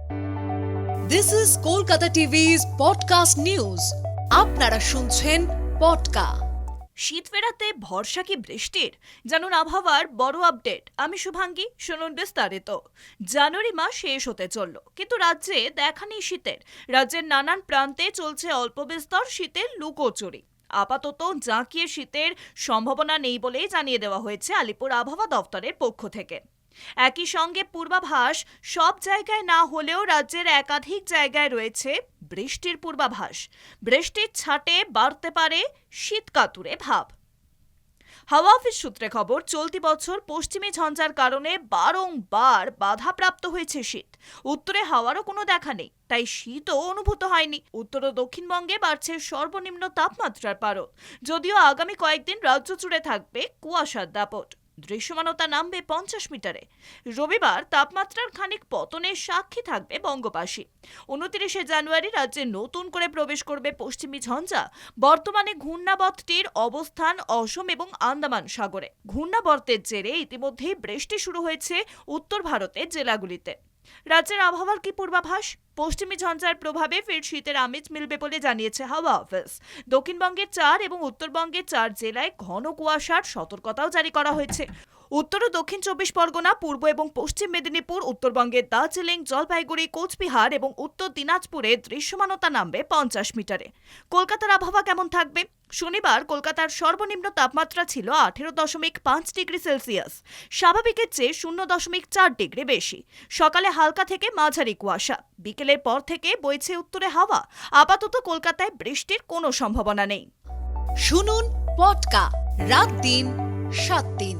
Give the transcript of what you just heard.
This is Kolkata TV's podcast news. আপনারা শুনছেন পডকা। শীত ফেরাতে ভরসা কি বৃষ্টির? জানুন আবহাওয়ার বড় আপডেট। আমি শুভাঙ্গী, শুনুন বিস্তারিত। জানুয়ারি মাস শেষ হতে চলল, কিন্তু রাজ্যে দেখা নেই শীতের। রাজ্যের নানান প্রান্তে চলছে অল্প বিস্তর শীতের লুকোচুরি। আপাতত জাঁকিয়ে শীতের সম্ভাবনা নেই বলেই জানিয়ে দেওয়া হয়েছে আলিপুর আবহাওয়া দফতরের পক্ষ থেকে। একই সঙ্গে পূর্বাভাস সব জায়গায় না হলেও রাজ্যের একাধিক জায়গায় রয়েছে বৃষ্টির পূর্বাভাস। বৃষ্টির ছাটে বাড়তে পারে শীতকাতুরে ভাব। হাওয়া অফিস সূত্রে খবর, চলতি বছর পশ্চিমী ঝঞ্ঝার কারণে বারংবার বাধাপ্রাপ্ত হয়েছে শীত। উত্তরে হাওয়ারও কোনো দেখা নেই, তাই শীতও অনুভূত হয়নি। উত্তর ও দক্ষিণবঙ্গে বাড়ছে সর্বনিম্ন তাপমাত্রার পারদ। যদিও আগামী কয়েকদিন রাজ্য জুড়ে থাকবে কুয়াশার দাপট। দৃশ্যমানতা নামবে 50 মিটারে। রবিবার তাপমাত্রার খানিক পতনের সাক্ষী থাকবে বঙ্গবাসী। 29 জানুয়ারি রাজ্যে নতুন করে প্রবেশ করবে পশ্চিমী ঝঞ্ঝা। বর্তমানে ঘূর্ণাবর্তটির অবস্থান অসম এবং আন্দামান সাগরে। ঘূর্ণাবর্তের জেরে ইতিমধ্যেই বৃষ্টি শুরু হয়েছে উত্তর ভারতের জেলাগুলিতে। রাজ্যের আবহাওয়ার কি পূর্বাভাস? পশ্চিমী ঝঞ্ঝার প্রভাবে ফের শীতের আমেজ মিলবে বলে জানিয়েছে হাওয়া অফিস। দক্ষিণবঙ্গের 4 এবং উত্তরবঙ্গের 4 জেলায় ঘন কুয়াশার সতর্কতাও জারি করা হয়েছে। উত্তর ও দক্ষিণ 24 পরগনা, পূর্ব এবং পশ্চিম মেদিনীপুর, উত্তরবঙ্গের দার্জিলিং, জলপাইগুড়ি, কোচবিহার এবং উত্তর দিনাজপুরে দৃশ্যমানতা নামবে 50 মিটারে। কলকাতার আবহাওয়া কেমন থাকবে? শনিবার কলকাতার সর্বনিম্ন তাপমাত্রা ছিল 18.5 ডিগ্রি সেলসিয়াস। স্বাভাবিকের চেয়ে 0.4 ডিগ্রি বেশি। সকালে হালকা থেকে মাঝারি কুয়াশা। বিকেলের পর থেকে বইছে উত্তরে হাওয়া। আপাতত কলকাতায় বৃষ্টির কোনো সম্ভাবনা নেই। শুনুন পডকা, রাত দিন 7 দিন।